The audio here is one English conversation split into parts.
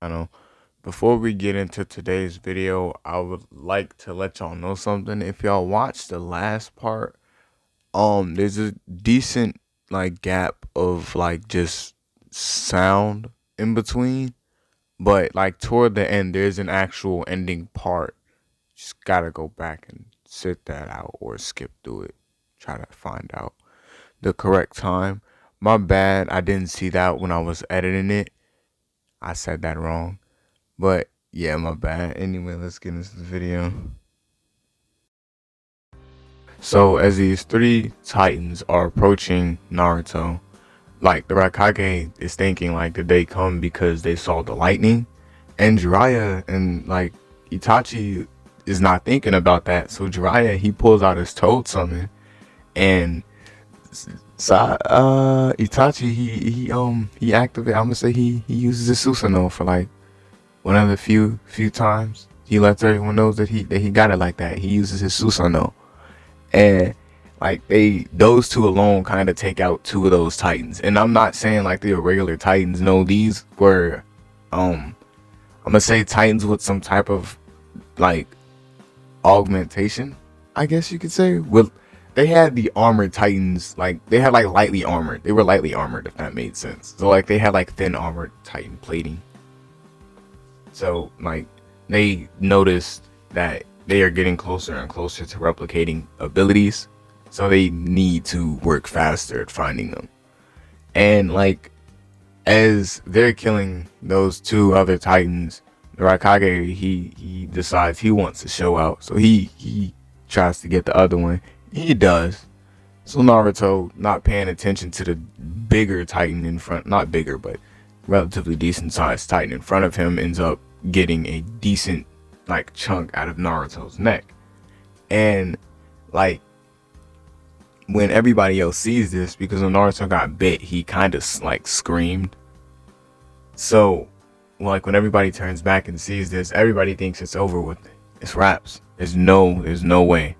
channel. Before we get into today's video, I would like to let y'all know something. If y'all watched the last part, there's a decent gap of just sound in between, but toward the end there's an actual ending part. Just gotta go back and sit that out or skip through it. Try to find out the correct time. My bad, I didn't see that when I was editing it. I said that wrong. But yeah, my bad. Anyway, let's get into the video. So as these three titans are approaching Naruto, the Raikage is thinking did they come because they saw the lightning? And Jiraiya and Itachi is not thinking about that. So Jiraiya, he pulls out his toad summon, and Itachi, he activates. I'm gonna say he uses his Susanoo for one of the few times he lets everyone know that he got it like that. He uses his Susanoo, and those two alone kind of take out two of those titans. And I'm not saying they were regular titans. No, these were I'm gonna say titans with some type of augmentation, I guess you could say. They had the armored titans, they had lightly armored. They were lightly armored, if that made sense. So they had thin armored titan plating. So they noticed that they are getting closer and closer to replicating abilities, so they need to work faster at finding them. And as they're killing those two other titans, the Raikage, he decides he wants to show out, so he tries to get the other one. He does. So Naruto, not paying attention to the bigger titan in front, not bigger but relatively decent sized titan in front of him, ends up getting a decent chunk out of Naruto's neck. And when everybody else sees this, because when Naruto got bit, he kind of screamed. So when everybody turns back and sees this, everybody thinks it's over with. It's wraps. There's no way.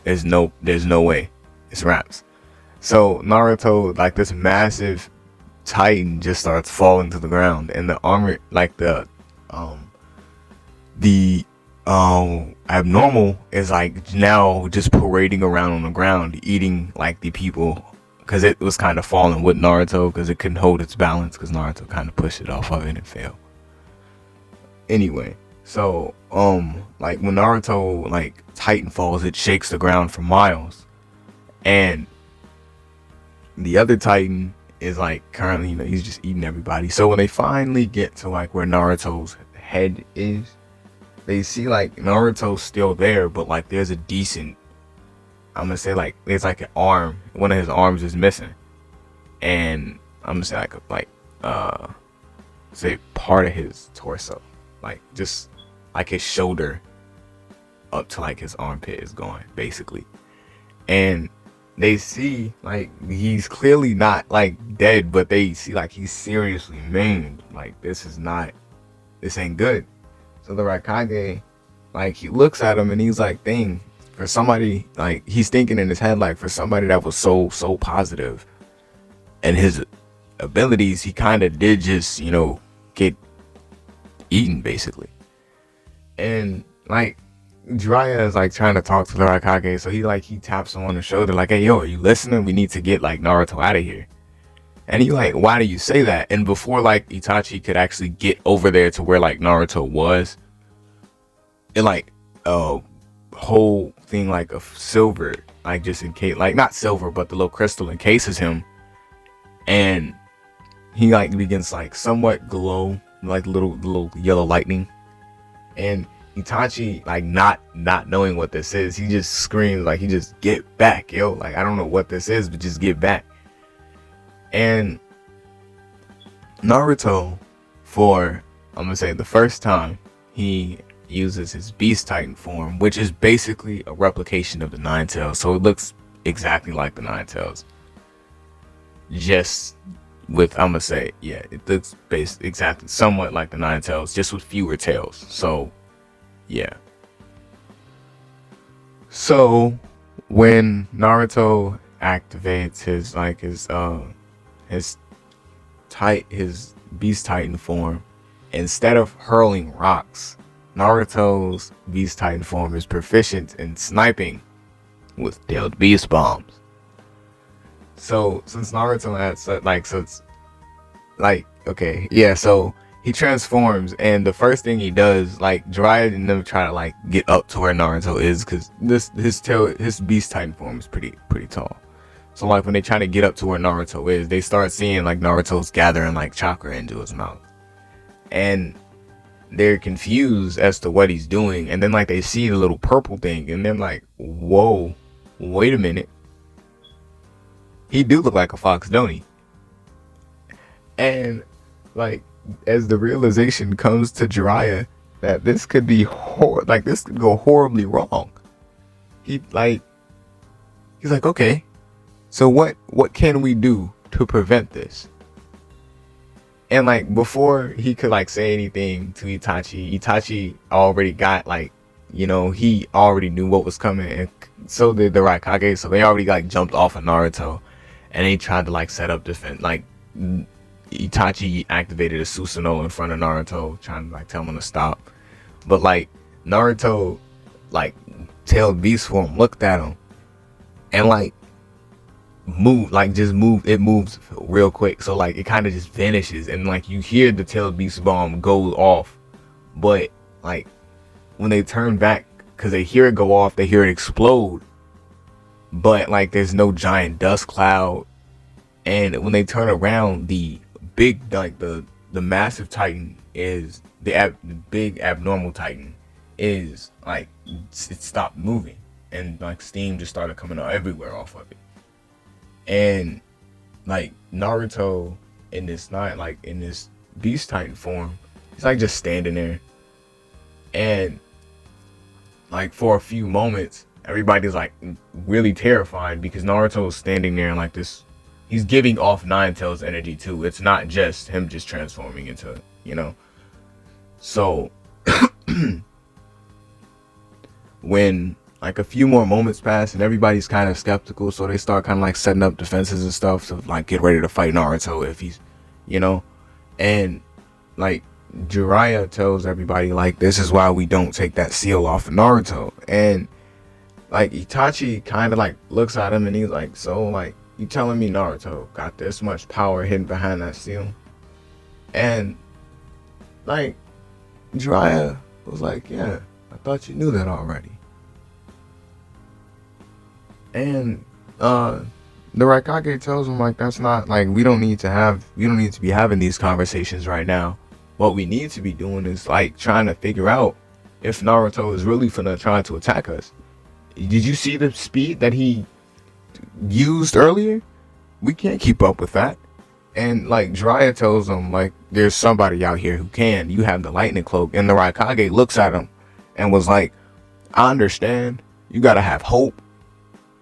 There's no way. It's wraps. So Naruto, this massive titan, just starts falling to the ground, and the armor, the abnormal is now just parading around on the ground, eating the people, because it was kind of falling with Naruto because it couldn't hold its balance, because Naruto kind of pushed it off of it and failed. Anyway, so when Naruto Titan falls, it shakes the ground for miles, and the other Titan is currently, he's just eating everybody. So when they finally get to where Naruto's head is, they see Naruto's still there, but there's a decent, I'm gonna say there's an arm. One of his arms is missing, and I'm gonna say say part of his torso, just his shoulder up to his armpit is gone, basically. And they see he's clearly not dead, but they see he's seriously maimed. This ain't good. So the Raikage, he looks at him and he's dang, for somebody, he's thinking in his head, for somebody that was so positive and his abilities, he kind of did just get eaten, basically. And Jiraiya is trying to talk to the Raikage, so he taps him on the shoulder hey, yo, are you listening? We need to get Naruto out of here. And he why do you say that? And before Itachi could actually get over there to where Naruto was, it a whole thing of silver, just in case, not silver but the little crystal encases him, and he begins somewhat glow, little yellow lightning. And Itachi, not knowing what this is, he just screams he just, get back, yo, I don't know what this is, but just get back. And Naruto, for I'm gonna say the first time, he uses his Beast Titan form, which is basically a replication of the Nine Tails. So it looks exactly like the Nine Tails, just with, I'm gonna say, yeah, it looks based exactly somewhat like the Nine Tails, just with fewer tails. So yeah. So when Naruto activates his Beast Titan form, Instead of hurling rocks, Naruto's Beast Titan form is proficient in sniping with tailed beast bombs. So since Naruto had okay, yeah, so he transforms, and the first thing he does, like, Jiraiya and them try to like get up to where Naruto is, because his Beast Titan form is pretty tall. So like when they try to get up to where Naruto is, they start seeing like Naruto's gathering like chakra into his mouth, and they're confused as to what he's doing. And then like they see the little purple thing, and then like, whoa, wait a minute, he do look like a fox, don't he? And like, as the realization comes to Jiraiya that this could be this could go horribly wrong, he's like, okay, so what can we do to prevent this? And like, before he could like say anything to Itachi already got like, he already knew what was coming, and so did the Raikage. So they already like jumped off of Naruto, and they tried to like set up defense. Like, Itachi activated a Susanoo in front of Naruto, trying to like tell him to stop. But like, Naruto, like, tailed beast form looked at him and like it moves real quick, so like it kind of just vanishes, and like you hear the tailed beast bomb go off, but like when they turn back, because they hear it go off, they hear it explode, but like there's no giant dust cloud. And when they turn around, the big, like the massive Titan is the big abnormal Titan is like, it stopped moving, and like steam just started coming out everywhere off of it. And like Naruto in this Beast Titan form, he's like just standing there, and like for a few moments everybody's like really terrified, because Naruto is standing there and like this, he's giving off Nine Tails energy too. It's not just him just transforming into, so when like a few more moments pass and everybody's kind of skeptical, so they start kind of like setting up defenses and stuff to like get ready to fight Naruto if he's, and like Jiraiya tells everybody like, this is why we don't take that seal off of Naruto. And like Itachi kind of like looks at him and he's like, so like, you telling me Naruto got this much power hidden behind that seal? And like Jiraiya was like, yeah, I thought you knew that already. And the Raikage tells him like, that's not like, we don't need to be having these conversations right now. What we need to be doing is like trying to figure out if Naruto is really finna try to attack us. Did you see the speed that he used earlier? We can't keep up with that. And like Jiraiya tells him like, there's somebody out here who can. You have the lightning cloak. And the Raikage looks at him and was like, I understand, you gotta have hope,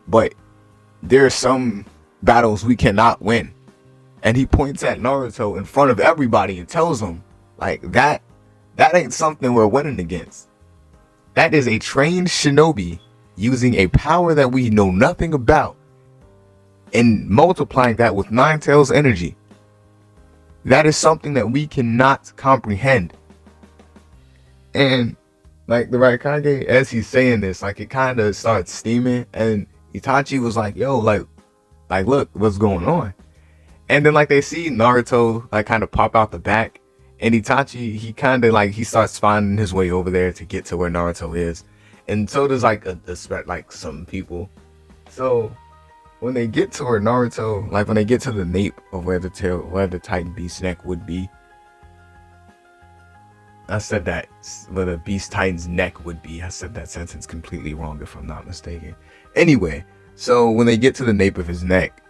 but there's some battles we cannot win. And he points at Naruto in front of everybody and tells him like, that ain't something we're winning against. That is a trained shinobi using a power that we know nothing about, and multiplying that with Nine Tails energy. That is something that we cannot comprehend. And like the Raikage, as he's saying this, like it kind of starts steaming, and Itachi was like, yo, like look what's going on. And then like they see Naruto like kind of pop out the back, and Itachi, he kind of like, he starts finding his way over there to get to where Naruto is. And so does like like some people. So when they get to where Naruto, like when they get to the nape of where the Titan Beast neck would be, I said that, where the Beast Titan's neck would be. I said that sentence completely wrong if I'm not mistaken. Anyway, so when they get to the nape of his neck,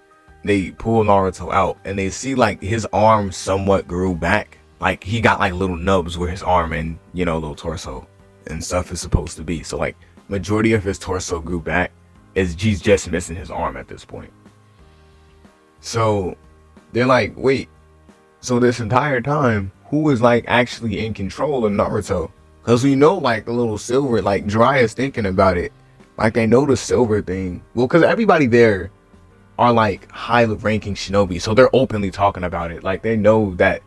they pull Naruto out, and they see like his arm somewhat grew back. Like he got like little nubs where his arm and, little torso and stuff is supposed to be. So like majority of his torso grew back. He's just missing his arm at this point. So they're like, wait, so this entire time, who is like actually in control of Naruto? Because we know like the little silver, like Jiraiya's thinking about it. Like they know the silver thing. Well, because everybody there are like high ranking shinobi, so they're openly talking about it. Like they know that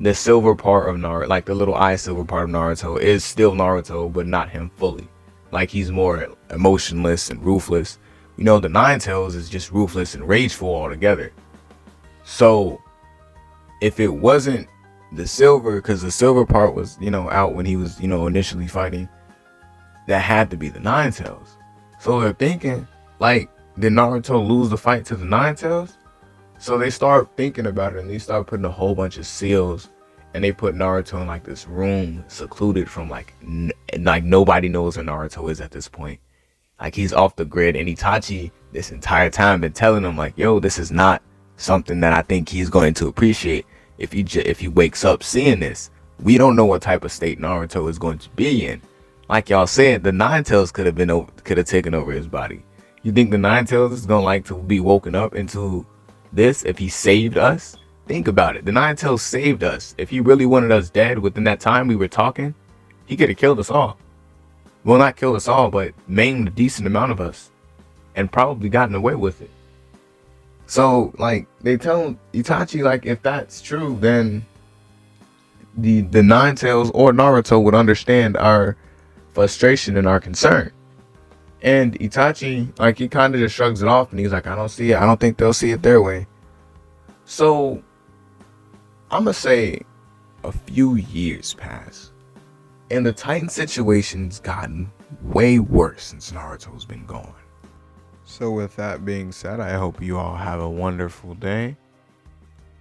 the silver part of Naruto, like the little eye silver part of Naruto, is still Naruto, but not him fully. Like he's more emotionless and ruthless. You know, the Nine Tails is just ruthless and rageful altogether. So if it wasn't the silver, because the silver part was, you know, out when he was, you know, initially fighting, that had to be the Nine Tails. So they're thinking, like, did Naruto lose the fight to the Nine Tails? So they start thinking about it, and they start putting a whole bunch of seals, and they put Naruto in like this room, secluded from like nobody knows where Naruto is at this point. Like he's off the grid, and Itachi this entire time been telling him like, yo, this is not something that I think he's going to appreciate if he wakes up seeing this. We don't know what type of state Naruto is going to be in. Like y'all said, the Nine Tails could have taken over his body. You think the Nine Tails is gonna like to be woken up into this if he saved us? Think about it. The Nine Tails saved us. If he really wanted us dead within that time we were talking, he could have killed us all. Well, not killed us all, but maimed a decent amount of us, and probably gotten away with it. So, like, they tell Itachi, like, if that's true, then the Nine Tails or Naruto would understand our frustration and our concern. And Itachi, like, he kind of just shrugs it off, and he's like, I don't see it. I don't think they'll see it their way. So I'm gonna say a few years pass, and the Titan situation's gotten way worse since Naruto's been gone. So with that being said, I hope you all have a wonderful day.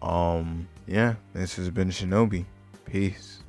Yeah, this has been Shinobi. Peace.